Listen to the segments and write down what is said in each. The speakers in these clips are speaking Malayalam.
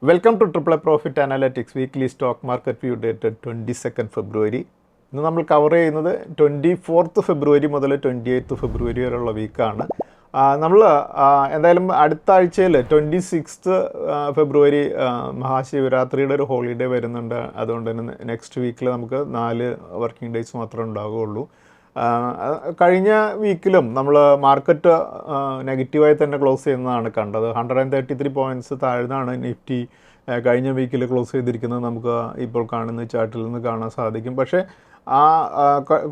Welcome two triple profit analytics weekly stock market view dated 22 ഫെബ്രുവരി. ഇന്ന് നമ്മൾ കവർ ചെയ്യുന്നത് 24 ഫെബ്രുവരി മുതൽ 28 ഫെബ്രുവരി വരെയുള്ള വീക്കാണ്. നമ്മൾ എന്തായാലും അടുത്ത ആഴ്ചയിൽ 26 ഫെബ്രുവരി മഹാശിവരാത്രിയുടെ ഒരു ഹോളിഡേ വരുന്നുണ്ട്. അതുകൊണ്ട് തന്നെ നെക്സ്റ്റ് വീക്കിൽ നമുക്ക് 4 വർക്കിംഗ് ഡേയ്സ് മാത്രമേ ഉണ്ടാവുകയുള്ളൂ. കഴിഞ്ഞ വീക്കിലും നമ്മൾ മാർക്കറ്റ് നെഗറ്റീവായി തന്നെ ക്ലോസ് ചെയ്യുന്നതാണ് കണ്ടത്. 133 പോയിൻറ്റ്സ് താഴ്ന്നാണ് നിഫ്റ്റി കഴിഞ്ഞ വീക്കിൽ ക്ലോസ് ചെയ്തിരിക്കുന്നത്. നമുക്ക് ഇപ്പോൾ കാണുന്ന ചാർട്ടിൽ നിന്ന് കാണാൻ സാധിക്കും. പക്ഷേ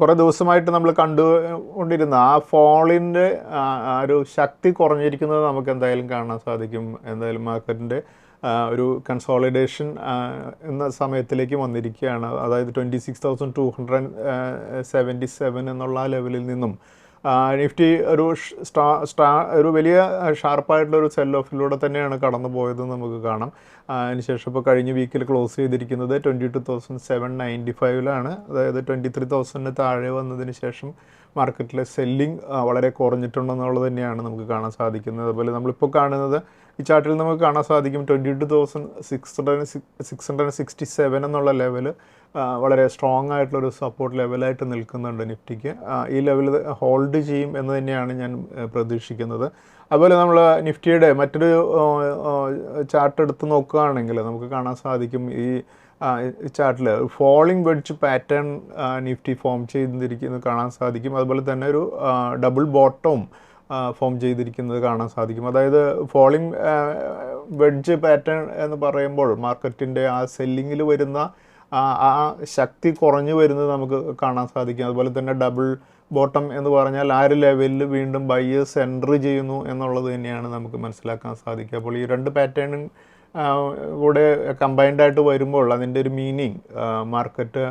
കുറേ ദിവസമായിട്ട് നമ്മൾ കണ്ടുകൊണ്ടിരുന്ന ആ ഫോളിൻ്റെ ഒരു ശക്തി കുറഞ്ഞിരിക്കുന്നത് നമുക്ക് എന്തായാലും കാണാൻ സാധിക്കും. എന്തായാലും മാർക്കറ്റിൻ്റെ ഒരു കൺസോളിഡേഷൻ എന്ന സമയത്തിലേക്ക് വന്നിരിക്കുകയാണ്. അതായത് 26,277 എന്നുള്ള ലെവലിൽ നിന്നും നിഫ്റ്റി ഒരു വലിയ ഷാർപ്പായിട്ടുള്ളൊരു സെൽ ഓഫിലൂടെ തന്നെയാണ് കടന്നു പോയതെന്ന് നമുക്ക് കാണാം. അതിനുശേഷം ഇപ്പോൾ കഴിഞ്ഞ വീക്കിൽ ക്ലോസ് ചെയ്തിരിക്കുന്നത് 22,795 അതായത് 23,000 താഴെ വന്നതിന് ശേഷം മാർക്കറ്റിലെ സെല്ലിംഗ് വളരെ കുറഞ്ഞിട്ടുണ്ടെന്നുള്ളത് തന്നെയാണ് നമുക്ക് കാണാൻ സാധിക്കുന്നത്. അതുപോലെ നമ്മളിപ്പോൾ കാണുന്നത് ഈ ചാർട്ടിൽ നമുക്ക് കാണാൻ സാധിക്കും 22,667 എന്നുള്ള ലെവല് വളരെ സ്ട്രോങ് ആയിട്ടുള്ളൊരു സപ്പോർട്ട് ലെവലായിട്ട് നിൽക്കുന്നുണ്ട് നിഫ്റ്റിക്ക്. ഈ ലെവൽ ഹോൾഡ് ചെയ്യും എന്ന് തന്നെയാണ് ഞാൻ പ്രതീക്ഷിക്കുന്നത്. അതുപോലെ നമ്മൾ നിഫ്റ്റിയുടെ മറ്റൊരു ചാർട്ട് എടുത്ത് നോക്കുകയാണെങ്കിൽ നമുക്ക് കാണാൻ സാധിക്കും ഈ ചാർട്ടിൽ falling wedge pattern Nifty form ചെയ്തിരിക്കുന്നത് കാണാൻ സാധിക്കും. അതുപോലെ തന്നെ ഒരു ഡബിൾ ബോട്ടവും ഫോം ചെയ്തിരിക്കുന്നത് കാണാൻ സാധിക്കും. അതായത് ഫോളിംഗ് വെഡ്ജ് പാറ്റേൺ എന്ന് പറയുമ്പോൾ മാർക്കറ്റിൻ്റെ ആ സെല്ലിങ്ങിൽ വരുന്ന ആ ശക്തി കുറഞ്ഞു വരുന്നത് നമുക്ക് കാണാൻ സാധിക്കും. അതുപോലെ തന്നെ ഡബിൾ ബോട്ടം എന്ന് പറഞ്ഞാൽ ആ ഒരു ലെവലിൽ വീണ്ടും ബയേഴ്സ് എൻട്രി ചെയ്യുന്നു എന്നുള്ളത് തന്നെയാണ് നമുക്ക് മനസ്സിലാക്കാൻ സാധിക്കുക. അപ്പോൾ ഈ രണ്ട് പാറ്റേണും കൂടെ കമ്പൈൻഡ് ആയിട്ട് വരുമ്പോൾ അതിൻ്റെ ഒരു മീനിങ് മാർക്കറ്റ്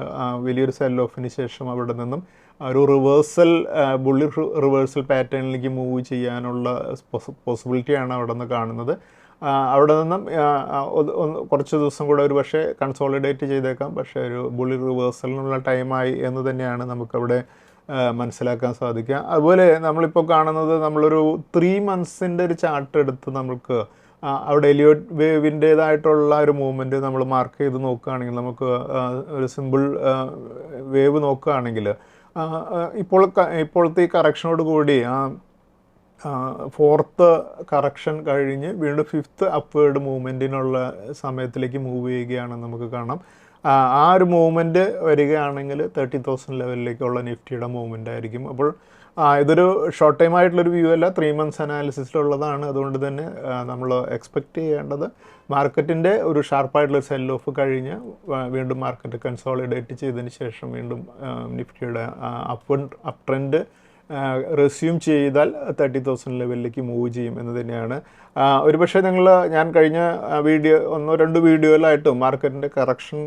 വലിയൊരു സെൽ ഓഫിന് ശേഷം അവിടെ നിന്നും ഒരു റിവേഴ്സൽ ബുള്ളി റിവേഴ്സൽ പാറ്റേണിലേക്ക് മൂവ് ചെയ്യാനുള്ള പോസിബിലിറ്റിയാണ് അവിടെ നിന്ന് കാണുന്നത്. അവിടെ നിന്നും കുറച്ച് ദിവസം കൂടെ ഒരു പക്ഷേ കൺസോളിഡേറ്റ് ചെയ്തേക്കാം. പക്ഷേ ഒരു ബുള്ളി റിവേഴ്സലിനുള്ള ടൈമായി എന്ന് തന്നെയാണ് നമുക്കവിടെ മനസ്സിലാക്കാൻ സാധിക്കുക. അതുപോലെ നമ്മളിപ്പോൾ കാണുന്നത് നമ്മളൊരു 3 മന്ത്സിൻ്റെ ഒരു ചാർട്ട് എടുത്ത് നമുക്ക് അവിടെ എലിയോട്ട് വേവിൻ്റേതായിട്ടുള്ള ഒരു മൂവ്മെൻറ്റ് നമ്മൾ മാർക്ക് ചെയ്ത് നോക്കുകയാണെങ്കിൽ നമുക്ക് ഒരു സിമ്പിൾ വേവ് നോക്കുകയാണെങ്കിൽ ഇപ്പോഴത്തെ ഈ കറക്ഷനോട് കൂടി 4th കറക്ഷൻ കഴിഞ്ഞ് വീണ്ടും 5th അപ്വേർഡ് മൂവ്മെൻറ്റിനുള്ള സമയത്തിലേക്ക് മൂവ് ചെയ്യുകയാണെന്ന് നമുക്ക് കാണാം. ആ ഒരു മൂവ്മെൻറ്റ് വരികയാണെങ്കിൽ 30,000 ലെവലിലേക്കുള്ള നിഫ്റ്റിയുടെ മൂവ്മെൻ്റ് ആയിരിക്കും. അപ്പോൾ ഇതൊരു ഷോർട്ട് ടൈം ആയിട്ടുള്ളൊരു വ്യൂ അല്ല, 3 മന്ത്സ് അനാലിസിസിലുള്ളതാണ്. അതുകൊണ്ട് തന്നെ നമ്മൾ എക്സ്പെക്റ്റ് ചെയ്യേണ്ടത് മാർക്കറ്റിൻ്റെ ഒരു ഷാർപ്പായിട്ടുള്ള സെൽ ഓഫ് കഴിഞ്ഞ് വീണ്ടും മാർക്കറ്റ് കൺസോളിഡേറ്റ് ചെയ്തതിന് ശേഷം വീണ്ടും നിഫ്റ്റിയുടെ അപ്പ് ട്രെൻഡ് റെസ്യൂം ചെയ്താൽ 30,000 ലെവലിലേക്ക് മൂവ് ചെയ്യും എന്ന് തന്നെയാണ്. ഒരുപക്ഷെ ഞാൻ കഴിഞ്ഞ 1-2 വീഡിയോയിലായിട്ട് മാർക്കറ്റിൻ്റെ കറക്ഷൻ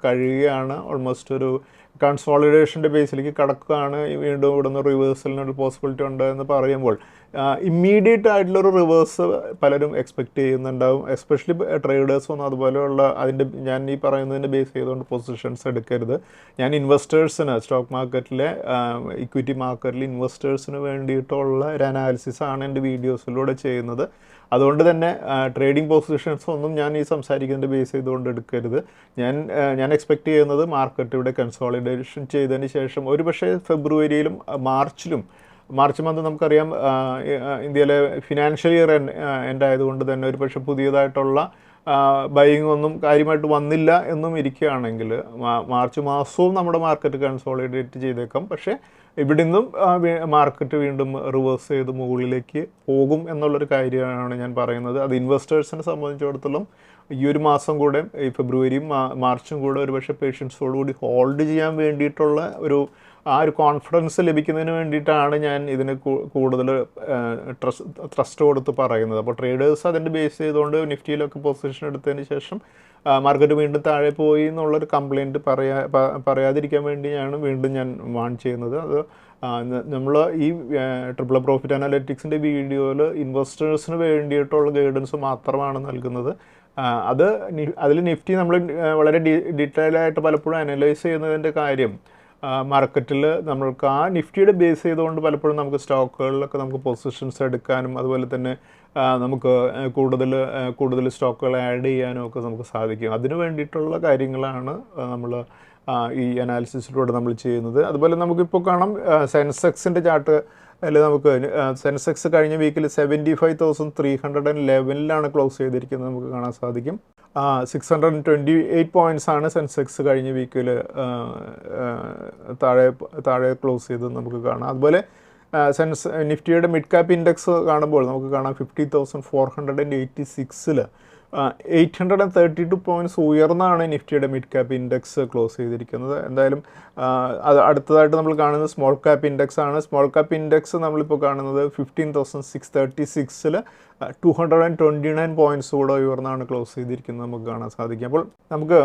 കഴിയുകയാണ്, ഓൾമോസ്റ്റ് ഒരു കൺസോളിഡേഷൻ്റെ ബേസിലേക്ക് കടക്കുകയാണ്, വീണ്ടും ഇവിടുന്ന് റിവേഴ്സലിനൊരു പോസിബിലിറ്റി ഉണ്ട് എന്ന് പറയുമ്പോൾ ഇമ്മീഡിയറ്റ് ആയിട്ടുള്ളൊരു റിവേഴ്സ് പലരും എക്സ്പെക്റ്റ് ചെയ്യുന്നുണ്ടാവും. എസ്പെഷ്യലി ട്രേഡേഴ്സൊന്നും അതുപോലെയുള്ള ഞാൻ ഈ പറയുന്നതിൻ്റെ ബേസ് ചെയ്തുകൊണ്ട് പൊസിഷൻസ് എടുക്കരുത്. ഞാൻ ഇൻവെസ്റ്റേഴ്സിന് സ്റ്റോക്ക് മാർക്കറ്റിലെ ഇക്വിറ്റി മാർക്കറ്റിൽ ഇൻവെസ്റ്റേഴ്സിന് വേണ്ടിയിട്ടുള്ള ഒരു അനാലിസിസാണ് എൻ്റെ വീഡിയോസിലൂടെ ചെയ്യുന്നത്. അതുകൊണ്ട് തന്നെ ട്രേഡിംഗ് പൊസിഷൻസ് ഒന്നും ഞാൻ ഈ സംസാരിക്കുന്നതിൻ്റെ ബേസ് ചെയ്തുകൊണ്ട് എടുക്കരുത്. ഞാൻ എക്സ്പെക്റ്റ് ചെയ്യുന്നത് മാർക്കറ്റ് ഇവിടെ കൺസോളിഡേഷൻ ചെയ്തതിന് ശേഷം ഒരു പക്ഷേ ഫെബ്രുവരിയിലും മാർച്ച് മന്ത് നമുക്കറിയാം ഇന്ത്യയിലെ ഫിനാൻഷ്യൽ ഇയർ എൻഡ് ആയതുകൊണ്ട് തന്നെ ഒരു പക്ഷേ പുതിയതായിട്ടുള്ള ബൈയിങ് ഒന്നും കാര്യമായിട്ട് വന്നില്ല എന്നും ഇരിക്കുകയാണെങ്കിൽ മാർച്ച് മാസവും നമ്മുടെ മാർക്കറ്റ് കൺസോളിഡേറ്റ് ചെയ്തേക്കാം. പക്ഷേ ഇവിടെ നിന്നും മാർക്കറ്റ് വീണ്ടും റിവേഴ്സ് ചെയ്ത് മുകളിലേക്ക് പോകും എന്നുള്ളൊരു കാര്യമാണ് ഞാൻ പറയുന്നത്. അത് ഇൻവെസ്റ്റേഴ്സിനെ സംബന്ധിച്ചിടത്തോളം ഈ ഒരു മാസം കൂടെ ഈ ഫെബ്രുവരിയും മാർച്ചും കൂടെ ഒരുപക്ഷെ പേഷ്യൻസോടുകൂടി ഹോൾഡ് ചെയ്യാൻ വേണ്ടിയിട്ടുള്ള ഒരു കോൺഫിഡൻസ് ലഭിക്കുന്നതിന് വേണ്ടിയിട്ടാണ് ഞാൻ ഇതിന് കൂടുതൽ ട്രസ്റ്റ് കൊടുത്ത് പറയുന്നത്. അപ്പോൾ ട്രേഡേഴ്സ് അതിൻ്റെ ബേസ് ചെയ്തുകൊണ്ട് നിഫ്റ്റിയിലൊക്കെ പൊസിഷൻ എടുത്തതിന് ശേഷം മാർക്കറ്റ് വീണ്ടും താഴെ പോയി എന്നുള്ളൊരു കംപ്ലയിൻറ്റ് പറയാതിരിക്കാൻ വേണ്ടിയാണ് വീണ്ടും ഞാൻ വാൺ ചെയ്യുന്നത്. അത് നമ്മൾ ഈ ട്രിപ്പിൾ പ്രോഫിറ്റ് അനാലിറ്റിക്സിൻ്റെ വീഡിയോയിൽ ഇൻവെസ്റ്റേഴ്സിന് വേണ്ടിയിട്ടുള്ള ഗൈഡൻസ് മാത്രമാണ് നൽകുന്നത്. അതിൽ നിഫ്റ്റി നമ്മൾ വളരെ ഡീറ്റെയിൽ ആയിട്ട് പലപ്പോഴും അനലൈസ് ചെയ്യുന്നതിൻ്റെ കാര്യം മാർക്കറ്റിൽ നമ്മൾക്ക് ആ നിഫ്റ്റിയുടെ ബേസ് ചെയ്തുകൊണ്ട് പലപ്പോഴും നമുക്ക് സ്റ്റോക്കുകളിലൊക്കെ നമുക്ക് പൊസിഷൻസ് എടുക്കാനും അതുപോലെ തന്നെ നമുക്ക് കൂടുതൽ സ്റ്റോക്കുകൾ ആഡ് ചെയ്യാനും ഒക്കെ നമുക്ക് സാധിക്കും. അതിന് വേണ്ടിയിട്ടുള്ള കാര്യങ്ങളാണ് നമ്മൾ ഈ അനാലിസിസിലൂടെ നമ്മൾ ചെയ്യുന്നത്. അതുപോലെ നമുക്കിപ്പോൾ കാണാം സെൻസെക്സിൻ്റെ ചാർട്ട് അതിൽ നമുക്ക് സെൻസെക്സ് കഴിഞ്ഞ വീക്കിൽ 75,311 ക്ലോസ് ചെയ്തിരിക്കുന്നത് നമുക്ക് കാണാൻ സാധിക്കും. 628 പോയിൻറ്റ്സ് ആണ് സെൻസെക്സ് കഴിഞ്ഞ വീക്കിൽ താഴെ ക്ലോസ് ചെയ്ത് നമുക്ക് കാണാം. അതുപോലെ നിഫ്റ്റിയുടെ മിഡ് ക്യാപ്പ് ഇൻഡെക്സ് കാണുമ്പോൾ നമുക്ക് കാണാം 50,486 832 പോയിൻറ്റ്സ് ഉയർന്നാണ് നിഫ്റ്റിയുടെ മിഡ് ക്യാപ്പ് ഇൻഡെക്സ് ക്ലോസ് ചെയ്തിരിക്കുന്നത്. എന്തായാലും അത് അടുത്തതായിട്ട് നമ്മൾ കാണുന്നത് സ്മോൾ ക്യാപ്പ് ഇൻഡെക്സ് ആണ്. സ്മോൾ ക്യാപ്പ് ഇൻഡെക്സ് നമ്മളിപ്പോൾ കാണുന്നത് 15,636 229 പോയിൻറ്റ്സ് കൂടെ ഉയർന്നാണ് ക്ലോസ് ചെയ്തിരിക്കുന്നത് നമുക്ക് കാണാൻ സാധിക്കും. അപ്പോൾ നമുക്ക്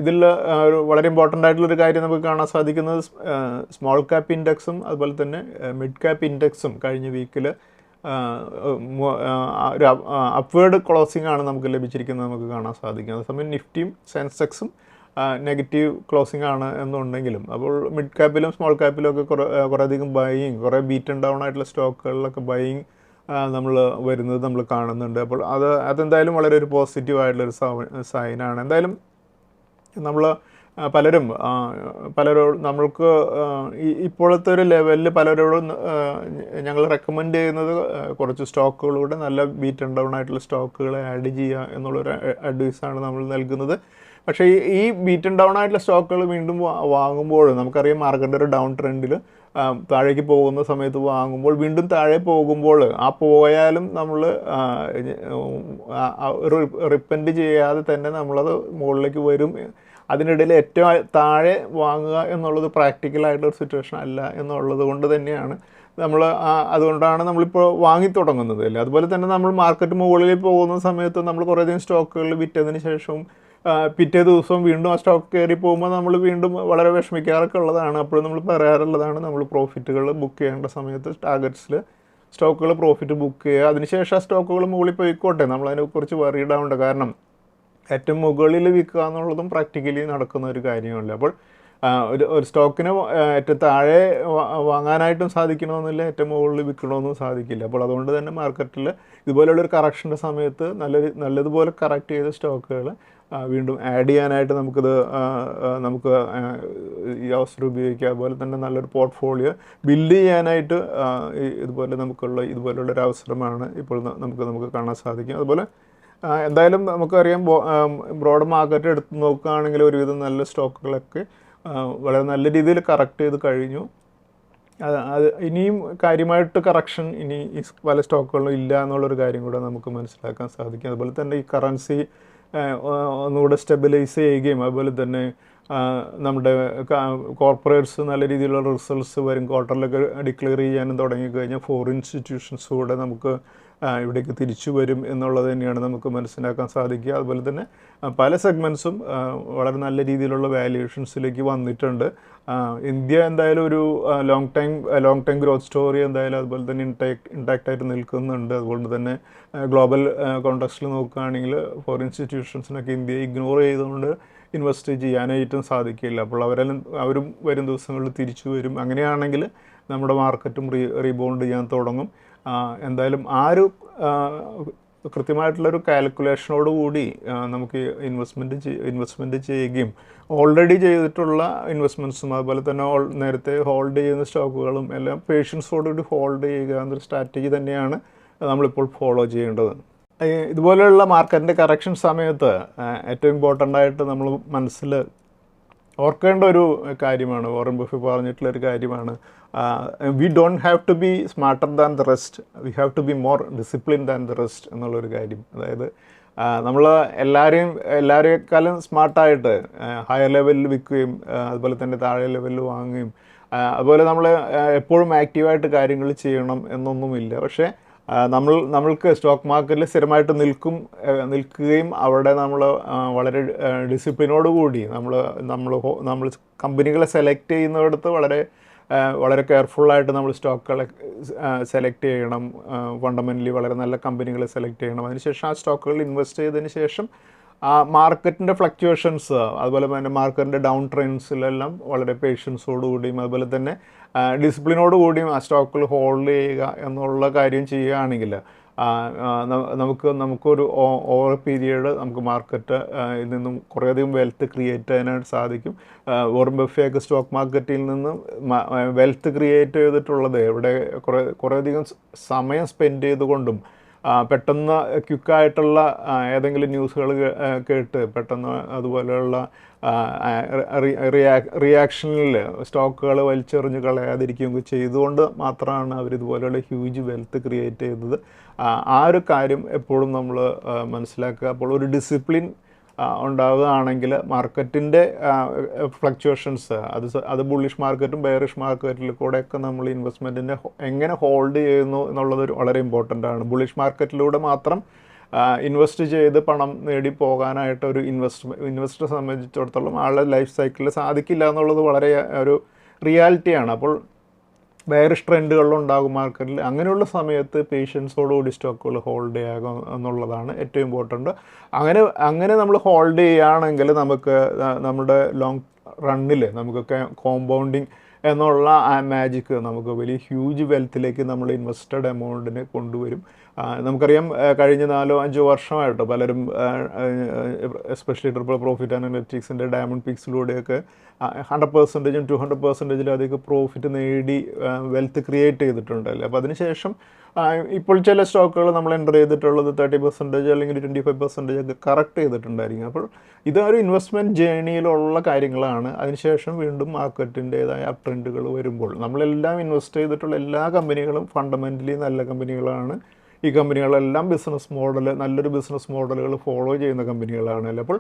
ഇതിൽ ഒരു വളരെ ഇമ്പോർട്ടൻ്റ് ആയിട്ടുള്ളൊരു കാര്യം നമുക്ക് കാണാൻ സാധിക്കുന്നത് സ്മോൾ ക്യാപ്പ് ഇൻഡെക്സും അതുപോലെ തന്നെ മിഡ് ക്യാപ്പ് ഇൻഡെക്സും കഴിഞ്ഞ വീക്കിൽ ഒരു അപ്വേർഡ് ക്ലോസിംഗ് ആണ് നമുക്ക് ലഭിച്ചിരിക്കുന്നത് നമുക്ക് കാണാൻ സാധിക്കും. അതേസമയം നിഫ്റ്റിയും സെൻസെക്സും നെഗറ്റീവ് ക്ലോസിംഗ് ആണ് എന്നുണ്ടെങ്കിലും അപ്പോൾ മിഡ് ക്യാപ്പിലും സ്മോൾ ക്യാപ്പിലും ഒക്കെ കുറേയധികം ബൈയിങ് കുറേ ബീറ്റൺ ഡൗൺ ആയിട്ടുള്ള സ്റ്റോക്കുകളിലൊക്കെ ബൈയിങ് നമ്മൾ വരുന്നത് നമ്മൾ കാണുന്നുണ്ട്. അപ്പോൾ അതെന്തായാലും വളരെ ഒരു പോസിറ്റീവായിട്ടുള്ളൊരു സൈനാണ്. എന്തായാലും നമ്മൾ പലരോട് നമ്മൾക്ക് ഇപ്പോഴത്തെ ഒരു ലെവലിൽ പലരോടും ഞങ്ങൾ റെക്കമെൻഡ് ചെയ്യുന്നത് കുറച്ച് സ്റ്റോക്കുകളിലൂടെ നല്ല ബീറ്റൺ ഡൗൺ ആയിട്ടുള്ള സ്റ്റോക്കുകളെ ആഡ് ചെയ്യുക എന്നുള്ളൊരു അഡ്വൈസാണ് നമ്മൾ നൽകുന്നത്. പക്ഷേ ഈ ബീറ്റൺ ഡൗൺ ആയിട്ടുള്ള സ്റ്റോക്കുകൾ വീണ്ടും വാങ്ങുമ്പോൾ നമുക്കറിയാം മാർക്കറ്റിൻ്റെ ഒരു ഡൗൺ ട്രെൻഡിൽ താഴേക്ക് പോകുന്ന സമയത്ത് വാങ്ങുമ്പോൾ വീണ്ടും താഴെ പോകുമ്പോൾ പോയാലും നമ്മൾ റിപ്പൻഡ് ചെയ്യാതെ തന്നെ നമ്മളത് മുകളിലേക്ക് വരും. അതിനിടയിൽ ഏറ്റവും താഴെ വാങ്ങുക എന്നുള്ളത് പ്രാക്ടിക്കലായിട്ടൊരു സിറ്റുവേഷൻ അല്ല എന്നുള്ളത് കൊണ്ട് തന്നെയാണ് അതുകൊണ്ടാണ് നമ്മളിപ്പോൾ വാങ്ങി തുടങ്ങുന്നത് അല്ലേ. അതുപോലെ തന്നെ നമ്മൾ മാർക്കറ്റ് മുകളിൽ പോകുന്ന സമയത്ത് നമ്മൾ കുറേയധികം സ്റ്റോക്കുകൾ വിറ്റതിന് ശേഷവും പിറ്റേ ദിവസവും വീണ്ടും ആ സ്റ്റോക്ക് കയറി പോകുമ്പോൾ നമ്മൾ വീണ്ടും വളരെ വിഷമിക്കാറൊക്കെ ഉള്ളതാണ്. അപ്പോൾ നമ്മൾ പറയാറുള്ളതാണ് നമ്മൾ പ്രോഫിറ്റുകൾ ബുക്ക് ചെയ്യേണ്ട സമയത്ത് ടാർഗറ്റ്സിൽ സ്റ്റോക്കുകൾ പ്രോഫിറ്റ് ബുക്ക് ചെയ്യുക. അതിനുശേഷം ആ സ്റ്റോക്കുകൾ മുകളിൽ പോയിക്കോട്ടെ, നമ്മളതിനെക്കുറിച്ച് വറീഡാവുണ്ട്. കാരണം ഏറ്റവും മുകളിൽ വിൽക്കുക എന്നുള്ളതും പ്രാക്ടിക്കലി നടക്കുന്ന ഒരു കാര്യമല്ല. അപ്പോൾ ഒരു സ്റ്റോക്കിന് ഏറ്റവും താഴെ വാങ്ങാനായിട്ടും സാധിക്കണമെന്നില്ല, ഏറ്റവും മുകളിൽ വിൽക്കണമെന്നും സാധിക്കില്ല. അപ്പോൾ അതുകൊണ്ട് തന്നെ മാർക്കറ്റിൽ ഇതുപോലെയുള്ളൊരു കറക്ഷൻ്റെ സമയത്ത് നല്ലതുപോലെ കറക്റ്റ് ചെയ്ത സ്റ്റോക്കുകൾ വീണ്ടും ആഡ് ചെയ്യാനായിട്ട് നമുക്ക് ഈ അവസരം ഉപയോഗിക്കുക. അതുപോലെ തന്നെ നല്ലൊരു പോർട്ട്ഫോളിയോ ബിൽഡ് ചെയ്യാനായിട്ട് ഇതുപോലുള്ളൊരു അവസരമാണ് ഇപ്പോൾ നമുക്ക് കാണാൻ സാധിക്കും. അതുപോലെ എന്തായാലും നമുക്കറിയാം ബ്രോഡ് മാർക്കറ്റ് എടുത്ത് നോക്കുകയാണെങ്കിൽ ഒരുവിധം നല്ല സ്റ്റോക്കുകളൊക്കെ വളരെ നല്ല രീതിയിൽ കറക്റ്റ് ചെയ്ത് കഴിഞ്ഞു. അത് ഇനിയും കാര്യമായിട്ട് കറക്ഷൻ ഇനി ഈ പല സ്റ്റോക്കുകളും ഇല്ല എന്നുള്ളൊരു കാര്യം കൂടെ നമുക്ക് മനസ്സിലാക്കാൻ സാധിക്കും. അതുപോലെ തന്നെ ഈ കറൻസി ഒന്നുകൂടെ സ്റ്റെബിലൈസ് ചെയ്യുകയും അതുപോലെ തന്നെ നമ്മുടെ കോർപ്പറേറ്റ്സ് നല്ല രീതിയിലുള്ള റിസൾട്ട്സ് വരും ക്വാർട്ടറിലൊക്കെ ഡിക്ലെയർ ചെയ്യാനും തുടങ്ങിക്കഴിഞ്ഞാൽ ഫോറിൻ ഇൻസ്റ്റിറ്റ്യൂഷൻസ് കൂടെ നമുക്ക് ഇവിടേക്ക് തിരിച്ചു വരും എന്നുള്ളത് തന്നെയാണ് നമുക്ക് മനസ്സിലാക്കാൻ സാധിക്കുക. അതുപോലെ തന്നെ പല സെഗ്മെൻറ്റ്സും വളരെ നല്ല രീതിയിലുള്ള വാല്യുവേഷൻസിലേക്ക് വന്നിട്ടുണ്ട്. ഇന്ത്യ എന്തായാലും ഒരു ലോങ് ടൈം ഗ്രോത്ത് സ്റ്റോറി എന്തായാലും അതുപോലെ തന്നെ ഇൻടാക്റ്റായിട്ട് നിൽക്കുന്നുണ്ട്. അതുകൊണ്ട് തന്നെ ഗ്ലോബൽ കോണ്ടെക്സ്റ്റിൽ നോക്കുകയാണെങ്കിൽ ഫോറിൻ ഇൻസ്റ്റിറ്റ്യൂഷൻസിനൊക്കെ ഇന്ത്യയെ ഇഗ്നോർ ചെയ്തുകൊണ്ട് ഇൻവെസ്റ്റ് ചെയ്യാനായിട്ടും സാധിക്കില്ല. അപ്പോൾ അവരും വരും ദിവസങ്ങളിൽ തിരിച്ചു വരും. അങ്ങനെയാണെങ്കിൽ നമ്മുടെ മാർക്കറ്റും റീബൗണ്ട് ചെയ്യാൻ തുടങ്ങും. എന്തായാലും കൃത്യമായിട്ടുള്ളൊരു കാൽക്കുലേഷനോട് കൂടി നമുക്ക് ഇൻവെസ്റ്റ്മെൻറ്റ് ചെയ്യുകയും ഓൾറെഡി ചെയ്തിട്ടുള്ള ഇൻവെസ്റ്റ്മെൻറ്റ്സും അതുപോലെ തന്നെ നേരത്തെ ഹോൾഡ് ചെയ്യുന്ന സ്റ്റോക്കുകളും എല്ലാം പേഷ്യൻസോടുകൂടി ഹോൾഡ് ചെയ്യുക എന്നൊരു സ്ട്രാറ്റജി തന്നെയാണ് നമ്മളിപ്പോൾ ഫോളോ ചെയ്യേണ്ടത്. ഇതുപോലെയുള്ള മാർക്കറ്റിൻ്റെ കറക്ഷൻ സമയത്ത് ഏറ്റവും ഇമ്പോർട്ടൻ്റ് ആയിട്ട് നമ്മൾ മനസ്സിൽ ഓർക്കേണ്ട ഒരു കാര്യമാണ്, വാറൻ ബഫറ്റ് പറഞ്ഞിട്ടുള്ളൊരു കാര്യമാണ്, we don't have to be smarter than the rest, we have to be more discipline than the rest എന്നുള്ളൊരു കാര്യം. അതായത് നമ്മൾ എല്ലാവരെക്കാളും സ്മാർട്ടായിട്ട് ഹയർ ലെവലിൽ വിൽക്കുകയും അതുപോലെ തന്നെ താഴെ ലെവലിൽ വാങ്ങുകയും അതുപോലെ നമ്മൾ എപ്പോഴും ആക്റ്റീവായിട്ട് കാര്യങ്ങൾ ചെയ്യണം എന്നൊന്നുമില്ല. പക്ഷേ നമ്മൾക്ക് സ്റ്റോക്ക് മാർക്കറ്റിൽ സ്ഥിരമായിട്ട് നിൽക്കുകയും അവിടെ നമ്മൾ വളരെ ഡിസിപ്ലിനോട് കൂടി നമ്മൾ കമ്പനികളെ സെലക്ട് ചെയ്യുന്നിടത്ത് വളരെ കെയർഫുള്ളായിട്ട് നമ്മൾ സ്റ്റോക്കുകളെ സെലക്ട് ചെയ്യണം. ഫണ്ടമെൻ്റലി വളരെ നല്ല കമ്പനികളെ സെലക്ട് ചെയ്യണം. അതിനുശേഷം ആ സ്റ്റോക്കുകൾ ഇൻവെസ്റ്റ് ചെയ്തതിന് ശേഷം ആ മാർക്കറ്റിൻ്റെ ഫ്ലക്ച്വേഷൻസ് അതുപോലെ തന്നെ മാർക്കറ്റിൻ്റെ ഡൗൺ ട്രെൻഡ്സിലെല്ലാം വളരെ പേഷ്യൻസോടുകൂടിയും അതുപോലെ തന്നെ ഡിസിപ്ലിനോടുകൂടിയും ആ സ്റ്റോക്കുകൾ ഹോൾഡ് ചെയ്യുക എന്നുള്ള കാര്യം ചെയ്യുകയാണെങ്കിൽ നമുക്കൊരു ഓവർ പീരിയഡ് നമുക്ക് മാർക്കറ്റ് ഇതിൽ നിന്നും കുറേയധികം വെൽത്ത് ക്രിയേറ്റ് ചെയ്യാനായിട്ട് സാധിക്കും. വോറൻ ബഫെയൊക്കെ സ്റ്റോക്ക് മാർക്കറ്റിൽ നിന്നും വെൽത്ത് ക്രിയേറ്റ് ചെയ്തിട്ടുള്ളത് ഇവിടെ കുറേയധികം സമയം സ്പെൻഡ് ചെയ്തുകൊണ്ടും പെട്ടെന്ന് ക്വിക്കായിട്ടുള്ള ഏതെങ്കിലും ന്യൂസുകൾ കേട്ട് പെട്ടെന്ന് അതുപോലെയുള്ള റിയാക്ഷനിൽ സ്റ്റോക്കുകൾ വലിച്ചെറിഞ്ഞ് കളയാതിരിക്കുകയും ചെയ്തുകൊണ്ട് മാത്രമാണ് അവരിതുപോലെയുള്ള ഹ്യൂജ് വെൽത്ത് ക്രിയേറ്റ് ചെയ്തത്. ആ ഒരു കാര്യം എപ്പോഴും നമ്മൾ മനസ്സിലാക്കുക. അപ്പോൾ ഒരു ഡിസിപ്ലിൻ ഉണ്ടാവുകയാണെങ്കിൽ മാർക്കറ്റിൻ്റെ ഫ്ലക്ച്വേഷൻസ് അത് ബുള്ളിഷ് മാർക്കറ്റും ബെയറിഷ് മാർക്കറ്റിൽ കൂടെയൊക്കെ നമ്മൾ ഇൻവെസ്റ്റ്മെൻറ്റിനെ എങ്ങനെ ഹോൾഡ് ചെയ്യുന്നു എന്നുള്ളത് വളരെ ഇമ്പോർട്ടൻ്റ് ആണ്. ബുള്ളിഷ് മാർക്കറ്റിലൂടെ മാത്രം ഇൻവെസ്റ്റ് ചെയ്ത് പണം നേടി പോകാനായിട്ട് ഒരു ഇൻവെസ്റ്ററെ സംബന്ധിച്ചിടത്തോളം ആളുടെ ലൈഫ് സൈക്കിളിൽ സാധിക്കില്ല എന്നുള്ളത് വളരെ ഒരു റിയാലിറ്റിയാണ്. അപ്പോൾ ബെയറിഷ് ട്രെൻഡുകളിലുണ്ടാകും മാർക്കറ്റിൽ. അങ്ങനെയുള്ള സമയത്ത് പേഷ്യൻസോടുകൂടി സ്റ്റോക്കുകൾ ഹോൾഡ് ചെയ്യുക എന്നുള്ളതാണ് ഏറ്റവും ഇമ്പോർട്ടൻ്റ്. അങ്ങനെ നമ്മൾ ഹോൾഡ് ചെയ്യുകയാണെങ്കിൽ നമുക്ക് നമ്മുടെ ലോങ് റണ്ണിൽ നമുക്കൊക്കെ കോമ്പൗണ്ടിങ് എന്നുള്ള ആ മാജിക്ക് നമുക്ക് വലിയ ഹ്യൂജ് വെൽത്തിലേക്ക് നമ്മൾ ഇൻവെസ്റ്റഡ് എമൗണ്ടിനെ കൊണ്ടുവരും. നമുക്കറിയാം കഴിഞ്ഞ 4-5 വർഷമായിട്ട് പലരും എസ്പെഷ്യലി ട്രിപ്പിൾ പ്രോഫിറ്റ് അനലിറ്റിക്സിൻ്റെ ഡയമണ്ട് പിക്സിലൂടെയൊക്കെ 100%-ഉം 200%-ലും പ്രോഫിറ്റ് നേടി വെൽത്ത് ക്രിയേറ്റ് ചെയ്തിട്ടുണ്ടല്ലേ. അപ്പോൾ അതിനുശേഷം ഇപ്പോൾ ചില സ്റ്റോക്കുകൾ നമ്മൾ എൻ്റർ ചെയ്തിട്ടുള്ളത് 30% അല്ലെങ്കിൽ 25% ഒക്കെ കറക്റ്റ് ചെയ്തിട്ടുണ്ടായിരിക്കും. അപ്പോൾ ഇതൊരു ഇൻവെസ്റ്റ്മെൻറ്റ് ജേണിയിലുള്ള കാര്യങ്ങളാണ്. അതിനുശേഷം വീണ്ടും മാർക്കറ്റിൻ്റേതായ അപ് ട്രെൻഡുകൾ വരുമ്പോൾ നമ്മളെല്ലാം ഇൻവെസ്റ്റ് ചെയ്തിട്ടുള്ള എല്ലാ കമ്പനികളും ഫണ്ടമെൻ്റലി നല്ല കമ്പനികളാണ്. ഈ കമ്പനികളെല്ലാം നല്ലൊരു ബിസിനസ് മോഡലുകൾ ഫോളോ ചെയ്യുന്ന കമ്പനികളാണ്. അപ്പോൾ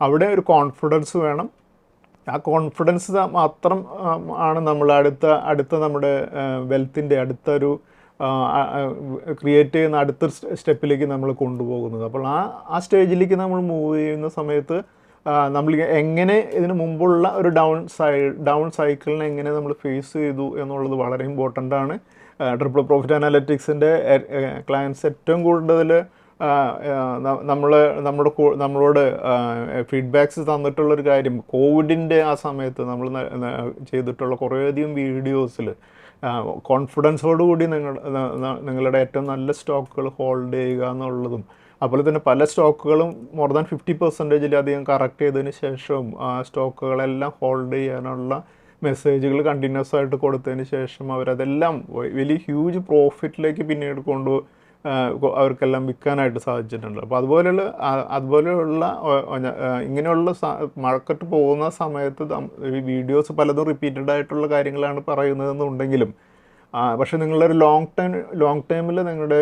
അവിടെ ഒരു കോൺഫിഡൻസ് വേണം. ആ കോൺഫിഡൻസ് മാത്രം ആണ് നമ്മൾ അടുത്ത നമ്മുടെ വെൽത്തിൻ്റെ അടുത്തൊരു ക്രിയേറ്റ് ചെയ്യുന്ന അടുത്തൊരു സ്റ്റെപ്പിലേക്ക് നമ്മൾ കൊണ്ടുപോകുന്നത്. അപ്പോൾ ആ സ്റ്റേജിലേക്ക് നമ്മൾ മൂവ് ചെയ്യുന്ന സമയത്ത് നമ്മൾ എങ്ങനെ ഇതിന് മുമ്പുള്ള ഒരു ഡൗൺ സൈക്കിളിനെ എങ്ങനെ നമ്മൾ ഫേസ് ചെയ്തു എന്നുള്ളത് വളരെ ഇമ്പോർട്ടൻ്റ് ആണ്. ട്രിപ്പിൾ പ്രോഫിറ്റ് അനാലിറ്റിക്സിൻ്റെ ക്ലയൻസ് ഏറ്റവും കൂടുതൽ നമ്മളോട് ഫീഡ്ബാക്ക്സ് തന്നിട്ടുള്ളൊരു കാര്യം കോവിഡിൻ്റെ ആ സമയത്ത് നമ്മൾ ചെയ്തിട്ടുള്ള കുറേയധികം വീഡിയോസിൽ കോൺഫിഡൻസോടുകൂടി നിങ്ങളുടെ ഏറ്റവും നല്ല സ്റ്റോക്കുകൾ ഹോൾഡ് ചെയ്യുക എന്നുള്ളതും അതുപോലെ തന്നെ പല സ്റ്റോക്കുകളും മോർ ദാൻ 50%-ലധികം കറക്റ്റ് ചെയ്തതിന് ശേഷവും ആ സ്റ്റോക്കുകളെല്ലാം ഹോൾഡ് ചെയ്യാനുള്ള മെസ്സേജുകൾ കണ്ടിന്യൂസ് ആയിട്ട് കൊടുത്തതിന് ശേഷം അവരതെല്ലാം വലിയ ഹ്യൂജ് പ്രോഫിറ്റിലേക്ക് പിന്നീട് അവർക്കെല്ലാം വിൽക്കാനായിട്ട് സാധിച്ചിട്ടുണ്ട്. അപ്പോൾ അതുപോലെയുള്ള ഇങ്ങനെയുള്ള മാർക്കറ്റ് പോകുന്ന സമയത്ത് ഈ വീഡിയോസ് പലതും റിപ്പീറ്റഡ് ആയിട്ടുള്ള കാര്യങ്ങളാണ് പറയുന്നതെന്നുണ്ടെങ്കിലും പക്ഷേ നിങ്ങളൊരു ലോങ് ടൈമിൽ നിങ്ങളുടെ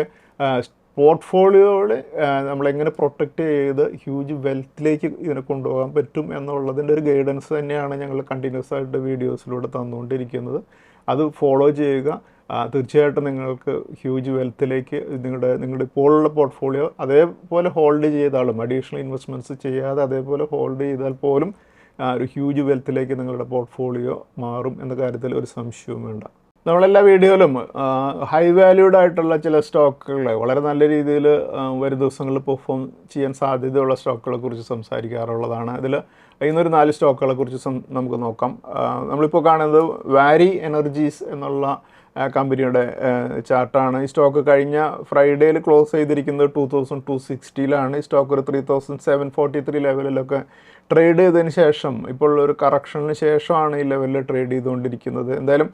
പോർട്ട്ഫോളിയോയുടെ നമ്മളെങ്ങനെ പ്രൊട്ടക്റ്റ് ചെയ്ത് ഹ്യൂജ് വെൽത്തിലേക്ക് ഇതിനെ കൊണ്ടുപോകാൻ പറ്റും എന്നുള്ളതിൻ്റെ ഒരു ഗൈഡൻസ് തന്നെയാണ് ഞങ്ങൾ കണ്ടിന്യൂസ് ആയിട്ട് വീഡിയോസിലൂടെ തന്നുകൊണ്ടിരിക്കുന്നത്. അത് ഫോളോ ചെയ്യുക. തീർച്ചയായിട്ടും നിങ്ങൾക്ക് ഹ്യൂജ് വെൽത്തിലേക്ക് നിങ്ങളുടെ ഇപ്പോഴുള്ള പോർട്ട്ഫോളിയോ അതേപോലെ ഹോൾഡ് ചെയ്താലും അഡീഷണൽ ഇൻവെസ്റ്റ്മെൻറ്റ്സ് ചെയ്യാതെ അതേപോലെ ഹോൾഡ് ചെയ്താൽ പോലും ഒരു ഹ്യൂജ് വെൽത്തിലേക്ക് നിങ്ങളുടെ പോർട്ട്ഫോളിയോ മാറും എന്ന കാര്യത്തിൽ ഒരു സംശയവും വേണ്ട. നമ്മളെല്ലാ വീഡിയോയിലും ഹൈ വാല്യൂഡ് ആയിട്ടുള്ള ചില സ്റ്റോക്കുകൾ വളരെ നല്ല രീതിയിൽ വരും ദിവസങ്ങളിൽ പെർഫോം ചെയ്യാൻ സാധ്യതയുള്ള സ്റ്റോക്കുകളെ കുറിച്ച് സംസാരിക്കാറുള്ളതാണ്. ഇതിൽ ഇന്നൊരു 4 സ്റ്റോക്കുകളെ കുറിച്ച് നമുക്ക് നോക്കാം. നമ്മളിപ്പോൾ കാണുന്നത് വാരി എനർജീസ് എന്നുള്ള കമ്പനിയുടെ ചാർട്ടാണ്. ഈ സ്റ്റോക്ക് കഴിഞ്ഞ ഫ്രൈഡേയിൽ ക്ലോസ് ചെയ്തിരിക്കുന്നത് 2260-ലാണ്. ഈ സ്റ്റോക്ക് ഒരു 3743 ലെവലിലൊക്കെ ട്രേഡ് ചെയ്തതിന് ശേഷം ഇപ്പോൾ ഒരു കറക്ഷന് ശേഷമാണ് ഈ ലെവലിൽ ട്രേഡ് ചെയ്തുകൊണ്ടിരിക്കുന്നത്. എന്തായാലും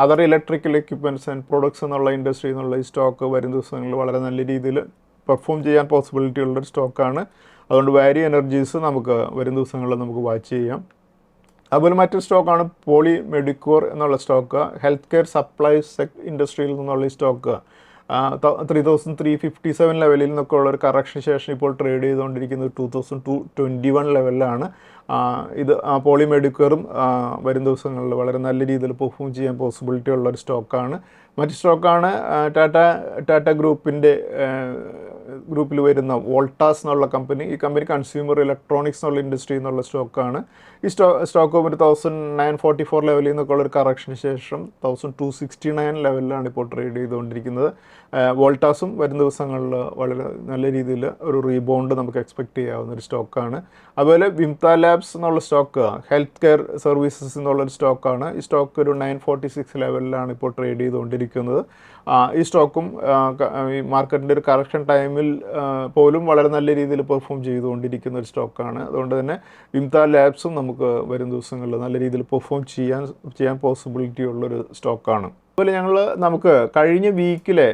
other electrical equipments and products എന്നുള്ള ഇൻഡസ്ട്രി എന്നുള്ള ഈ സ്റ്റോക്ക് വരും ദിവസങ്ങളിൽ വളരെ നല്ല രീതിയിൽ പെർഫോം ചെയ്യാൻ പോസിബിലിറ്റി ഉള്ളൊരു സ്റ്റോക്കാണ്. അതുകൊണ്ട് വാരി എനർജീസ് നമുക്ക് വരും ദിവസങ്ങളിൽ നമുക്ക് വാച്ച് ചെയ്യാം. അതുപോലെ മറ്റൊരു സ്റ്റോക്കാണ് പോളി മെഡിക്യൂർ എന്നുള്ള സ്റ്റോക്ക്. ഹെൽത്ത് കെയർ സപ്ലൈസ് ഇൻഡസ്ട്രിയിൽ നിന്നുള്ള ഈ സ്റ്റോക്ക് 3357 ലെവലിൽ നിന്നൊക്കെ ഉള്ളൊരു കറക്ഷന് ശേഷം ഇപ്പോൾ ട്രേഡ് ചെയ്തുകൊണ്ടിരിക്കുന്നത് 2221 ലെവലിലാണ്. ഇത് പോളി മെഡിക്യൂറും വരും ദിവസങ്ങളിൽ വളരെ നല്ല രീതിയിൽ പെർഫോം ചെയ്യാൻ പോസിബിലിറ്റി ഉള്ളൊരു സ്റ്റോക്കാണ്. മറ്റു സ്റ്റോക്കാണ് ടാറ്റ ഗ്രൂപ്പിൻ്റെ ഗ്രൂപ്പിൽ വരുന്ന വോൾട്ടാസ് എന്നുള്ള കമ്പനി. ഈ കമ്പനി കൺസ്യൂമർ ഇലക്ട്രോണിക്സ് എന്നുള്ള ഇൻഡസ്ട്രി എന്നുള്ള സ്റ്റോക്കാണ്. ഈ സ്റ്റോക്ക് ഒരു 1944 ലെവലിൽ നിന്നൊക്കെ ഉള്ളൊരു കറക്ഷന് ശേഷം 1269 ലെവലിലാണ് ഇപ്പോൾ ട്രേഡ് ചെയ്തുകൊണ്ടിരിക്കുന്നത്. വോൾട്ടാസും വരും ദിവസങ്ങളിൽ വളരെ നല്ല രീതിയിൽ ഒരു റീബൗണ്ട് നമുക്ക് എക്സ്പെക്റ്റ് ചെയ്യാവുന്ന ഒരു സ്റ്റോക്കാണ്. അതുപോലെ വിംത ലാബ്സ് എന്നുള്ള സ്റ്റോക്ക് ഹെൽത്ത് കെയർ സർവീസസ് എന്നുള്ളൊരു സ്റ്റോക്കാണ്. ഈ സ്റ്റോക്ക് ഒരു 946 ലെവലിലാണ് ഇപ്പോൾ ട്രേഡ് ചെയ്തുകൊണ്ടിരിക്കുന്നത്. ഈ സ്റ്റോക്കും ഈ മാർക്കറ്റിൻ്റെ ഒരു കറക്ഷൻ ടൈമിൽ പോലും വളരെ നല്ല രീതിയിൽ പെർഫോം ചെയ്തുകൊണ്ടിരിക്കുന്ന ഒരു സ്റ്റോക്കാണ്. അതുകൊണ്ട് തന്നെ വിംത ലാബ്സും നമുക്ക് വരും ദിവസങ്ങളിൽ നല്ല രീതിയിൽ പെർഫോം ചെയ്യാൻ പോസിബിലിറ്റി ഉള്ളൊരു സ്റ്റോക്കാണ്. അതുപോലെ നമുക്ക് കഴിഞ്ഞ വീക്കിലെ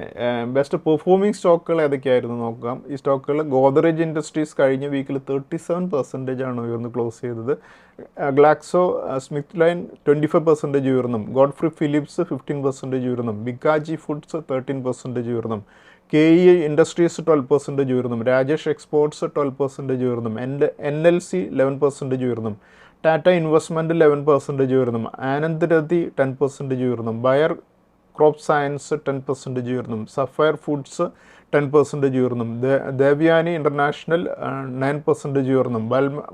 ബെസ്റ്റ് പെർഫോമിംഗ് സ്റ്റോക്കുകൾ ഏതൊക്കെയായിരുന്നു നോക്കാം. ഈ സ്റ്റോക്കുകൾ ഗോദ്രേജ് ഇൻഡസ്ട്രീസ് കഴിഞ്ഞ വീക്കിൽ 37% ആണ് ഉയർന്ന് ക്ലോസ് ചെയ്തത്. ഗ്ലാക്സോ സ്മിത്ത് ലൈൻ 25% ഉയർന്നും, ഗോഡ്ഫ്രി ഫിലിപ്സ് 15% ഉയർന്നും, ബിക്കാജി ഫുഡ്സ് 13% ഉയർന്നും, KE ഇൻഡസ്ട്രീസ് 12% ഉയർന്നും, രാജേഷ് എക്സ്പോർട്സ് 12% ഉയർന്നും, NLC 11% ഉയർന്നും, ടാറ്റ ഇൻവെസ്റ്റ്മെൻറ്റ് 11% ഉയർന്നും, ആനന്ദ് രതി 10% ഉയർന്നും, ബയർ ക്രോപ്പ് സയൻസ് 10% ഉയർന്നും, സഫയർ ഫുഡ്സ് 10% ഉയർന്നും, ദേവ്യാനി ഇൻ്റർനാഷണൽ 9% ഉയർന്നും,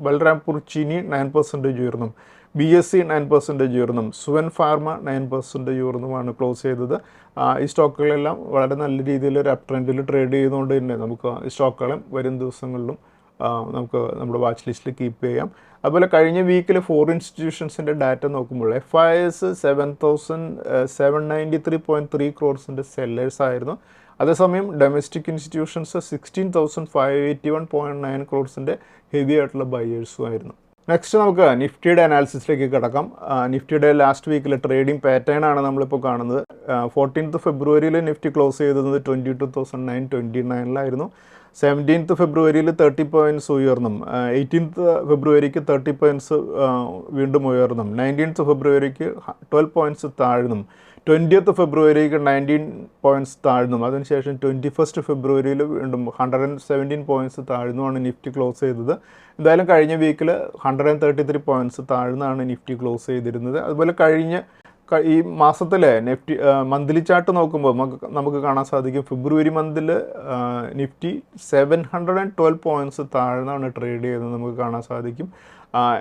ബൽറാംപൂർ ചീനി 9% ഉയർന്നും, BSE 9% ഉയർന്നും, സുവൻ ഫാർമ 9% ഉയർന്നുമാണ് ക്ലോസ് ചെയ്തത്. ഈ സ്റ്റോക്കുകളെല്ലാം വളരെ നല്ല രീതിയിൽ ഒരു അപ് ട്രെൻഡിൽ ട്രേഡ് ചെയ്യുന്നതുകൊണ്ട് തന്നെ നമുക്ക് ഈ സ്റ്റോക്കുകളും വരും ദിവസങ്ങളിലും നമുക്ക് നമ്മുടെ വാച്ച് ലിസ്റ്റിൽ കീപ്പ് ചെയ്യാം. അതുപോലെ കഴിഞ്ഞ വീക്കിൽ 4 ഇൻസ്റ്റിറ്റ്യൂഷൻസിൻ്റെ ഡാറ്റ നോക്കുമ്പോൾ FIS 7,793.3 ക്രോർസിൻ്റെ സെല്ലേഴ്സ് ആയിരുന്നു. അതേസമയം ഡൊമസ്റ്റിക് ഇൻസ്റ്റിറ്റ്യൂഷൻസ് 16,581.9 ക്രോർസിൻ്റെ ഹെവി ആയിട്ടുള്ള ബയേഴ്സും ആയിരുന്നു. നെക്സ്റ്റ് നമുക്ക് നിഫ്റ്റിയുടെ അനാലിസിസിലേക്ക് കിടക്കാം. നിഫ്റ്റിയുടെ ലാസ്റ്റ് വീക്കിലെ ട്രേഡിംഗ് പാറ്റേൺ ആണ് നമ്മളിപ്പോൾ കാണുന്നത്. 14th ഫെബ്രുവരിയിൽ നിഫ്റ്റി ക്ലോസ് ചെയ്തത് 22,929 17th ഫെബ്രുവരിയിൽ 30 പോയിൻറ്റ്സ് ഉയർന്നും, 18th ഫെബ്രുവരിക്ക് 30 പോയിൻറ്റ്സ് വീണ്ടും ഉയർന്നും, 19th ഫെബ്രുവരിക്ക് 12 പോയിൻറ്റ്സ് താഴ്ന്നും, 20th ഫെബ്രുവരിക്ക് 19 പോയിൻറ്റ്സ് താഴ്ന്നും, അതിനുശേഷം 21st ഫെബ്രുവരിയിൽ വീണ്ടും 117 പോയിൻറ്റ്സ് താഴ്ന്നുമാണ് നിഫ്റ്റി ക്ലോസ് ചെയ്തത്. എന്തായാലും കഴിഞ്ഞ വീക്കിൽ 133 പോയിൻറ്റ്സ് താഴ്ന്നാണ് നിഫ്റ്റി ക്ലോസ് ചെയ്തിരുന്നത്. അതുപോലെ ഈ മാസത്തിലെ നിഫ്റ്റി മന്ത്ലി ചാർട്ട് നോക്കുമ്പോൾ നമുക്ക് കാണാൻ സാധിക്കും ഫെബ്രുവരി മന്തിൽ നിഫ്റ്റി 712 പോയിൻറ്റ്സ് താഴ്ന്നാണ് ട്രേഡ് ചെയ്തത് നമുക്ക് കാണാൻ സാധിക്കും.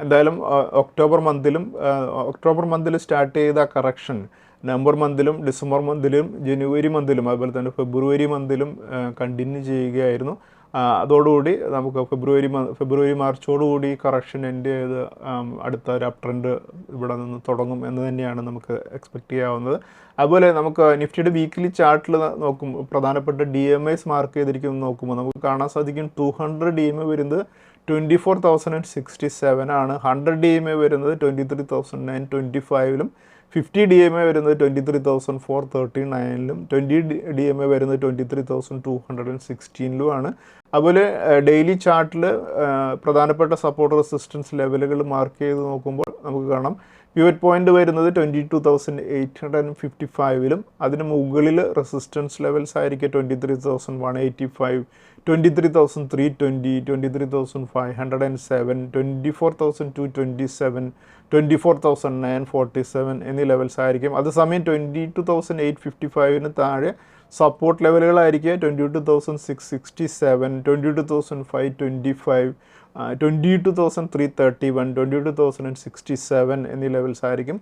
എന്തായാലും ഒക്ടോബർ മന്തിൽ സ്റ്റാർട്ട് ചെയ്ത കറക്ഷൻ നവംബർ മന്തിലും ഡിസംബർ മന്തിലും ജനുവരി മന്തിലും അതുപോലെ തന്നെ ഫെബ്രുവരി മന്തിലും കണ്ടിന്യൂ ചെയ്യുകയായിരുന്നു. അതോടുകൂടി നമുക്ക് ഫെബ്രുവരി മാർച്ചോടുകൂടി കറക്ഷൻ എൻഡ് ചെയ്ത് അടുത്ത ഒരു അപ് ട്രെൻഡ് ഇവിടെ നിന്ന് തുടങ്ങും എന്ന് തന്നെയാണ് നമുക്ക് എക്സ്പെക്റ്റ് ചെയ്യാവുന്നത്. അതുപോലെ നമുക്ക് നിഫ്റ്റിയുടെ വീക്ക്ലി ചാർട്ടിൽ നോക്കുമ്പോൾ പ്രധാനപ്പെട്ട DMAs മാർക്ക് ചെയ്തിരിക്കുന്നത് നോക്കുമ്പോൾ നമുക്ക് കാണാൻ സാധിക്കും 200 DMA വരുന്നത് 24,067 ആണ്, 100 DMA വരുന്നത് 23,925 50 DMA വരുന്നത് 23,439 20 DMA വരുന്നത് 23,216 അതുപോലെ ഡെയിലി ചാർട്ടിൽ പ്രധാനപ്പെട്ട സപ്പോർട്ട് റെസിസ്റ്റൻസ് ലെവലുകൾ മാർക്ക് ചെയ്ത് നോക്കുമ്പോൾ നമുക്ക് കാണാം പിവറ്റ് പോയിന്റ് വരുന്നത് 22,855 അതിന് മുകളിൽ റെസിസ്റ്റൻസ് ലെവൽസ് ആയിരിക്കും 23,185 23,320 23,507 24,227 24,947 എന്നീ ലെവൽസ് ആയിരിക്കും. അതേസമയം 22,855 താഴെ സപ്പോർട്ട് ലെവലുകളായിരിക്കുക 22,667 22,525 22,331 22,067 എന്നീ ലെവൽസ് ആയിരിക്കും.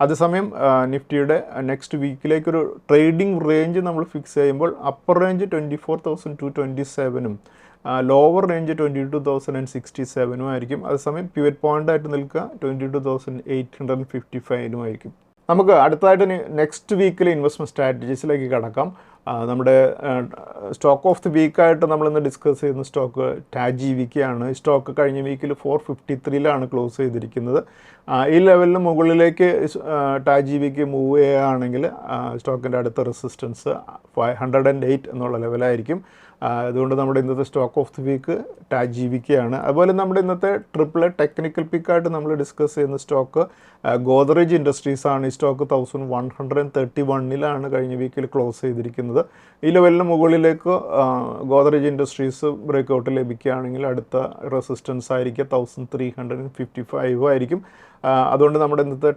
അതേസമയം നിഫ്റ്റിയുടെ നെക്സ്റ്റ് വീക്കിലേക്കൊരു ട്രേഡിംഗ് റേഞ്ച് നമ്മൾ ഫിക്സ് ചെയ്യുമ്പോൾ അപ്പർ റേഞ്ച് 24,227 ലോവർ റേഞ്ച് 22,067 ആയിരിക്കും. അതേസമയം പിവറ്റ് പോയിന്റ് ആയിട്ട് നിൽക്കുക 22,855 ആയിരിക്കും. നമുക്ക് അടുത്തതായിട്ട് നെക്സ്റ്റ് വീക്കിലെ ഇൻവെസ്റ്റ്മെൻറ്റ് സ്ട്രാറ്റജീസിലേക്ക് കടക്കാം. നമ്മുടെ സ്റ്റോക്ക് ഓഫ് ദി വീക്കായിട്ട് നമ്മളിന്ന് ഡിസ്കസ് ചെയ്യുന്ന സ്റ്റോക്ക് TAGVK ആണ്. ഈ സ്റ്റോക്ക് കഴിഞ്ഞ വീക്കിൽ 453 ക്ലോസ് ചെയ്തിരിക്കുന്നത്. ഈ ലെവലിന് മുകളിലേക്ക് TAGVK മൂവ് ചെയ്യുകയാണെങ്കിൽ സ്റ്റോക്കിൻ്റെ അടുത്ത റെസിസ്റ്റൻസ് 508 എന്നുള്ള ലെവലായിരിക്കും. അതുകൊണ്ട് നമ്മുടെ ഇന്നത്തെ stock of the week TAGVK ആണ്. അതുപോലെ നമ്മുടെ ഇന്നത്തെ ട്രിപ്പിൾ ടെക്നിക്കൽ പിക്കായിട്ട് നമ്മൾ ഡിസ്കസ് ചെയ്യുന്ന സ്റ്റോക്ക് ഗോദ്രേജ് ഇൻഡസ്ട്രീസ് ആണ്. ഈ സ്റ്റോക്ക് 1131 കഴിഞ്ഞ വീക്കിൽ ക്ലോസ് ചെയ്തിരിക്കുന്നത്. വരുന്നത്. ഈ ലെവലിന് മുകളിലേക്ക് ഗോദ്രേജ് ഇൻഡസ്ട്രീസ് ബ്രേക്ക്ഔട്ട് ലഭിക്കുകയാണെങ്കിൽ അടുത്ത റെസിസ്റ്റൻസ് ആയിരിക്കും 1355 ആയിരിക്കും. അതുകൊണ്ട് നമ്മുടെ ഇന്നത്തെ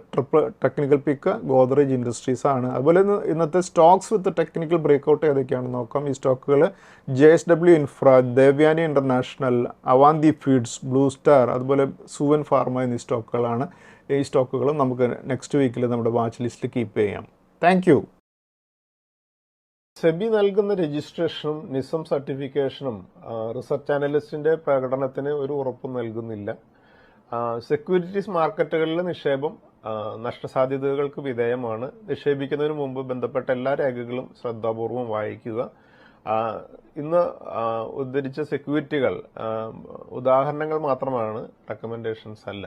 ടെക്നിക്കൽ പിക്ക് ഗോദ്രേജ് ഇൻഡസ്ട്രീസ് ആണ്. അതുപോലെ ഇന്നത്തെ സ്റ്റോക്സ് വിത്ത് ടെക്നിക്കൽ ബ്രേക്ക്ഔട്ട് ഏതൊക്കെയാണെന്ന് നോക്കാം. ഈ സ്റ്റോക്കുകൾ JSW infra, Devyani international, Avanti feeds, blue star, അതുപോലെ സുവൻ ഫാർമ എന്നീ സ്റ്റോക്കുകളാണ്. ഈ സ്റ്റോക്കുകളും നമുക്ക് നെക്സ്റ്റ് വീക്കിൽ നമ്മുടെ വാച്ച് ലിസ്റ്റിൽ കീപ്പ് ചെയ്യാം. Thank you. സെബി നൽകുന്ന രജിസ്ട്രേഷനും നിസം സർട്ടിഫിക്കേഷനും റിസർച്ച് അനലിസ്റ്റിന്റെ പ്രകടനത്തിന് ഒരു ഉറപ്പും നൽകുന്നില്ല. സെക്യൂരിറ്റീസ് മാർക്കറ്റുകളിലെ നിക്ഷേപം നഷ്ടസാധ്യതകൾക്ക് വിധേയമാണ്. നിക്ഷേപിക്കുന്നതിന് മുമ്പ് ബന്ധപ്പെട്ട എല്ലാ രേഖകളും ശ്രദ്ധാപൂർവം വായിക്കുക. ഇന്ന് ഉദ്ധരിച്ച സെക്യൂരിറ്റികൾ ഉദാഹരണങ്ങൾ മാത്രമാണ്, റെക്കമെൻഡേഷൻസ് അല്ല.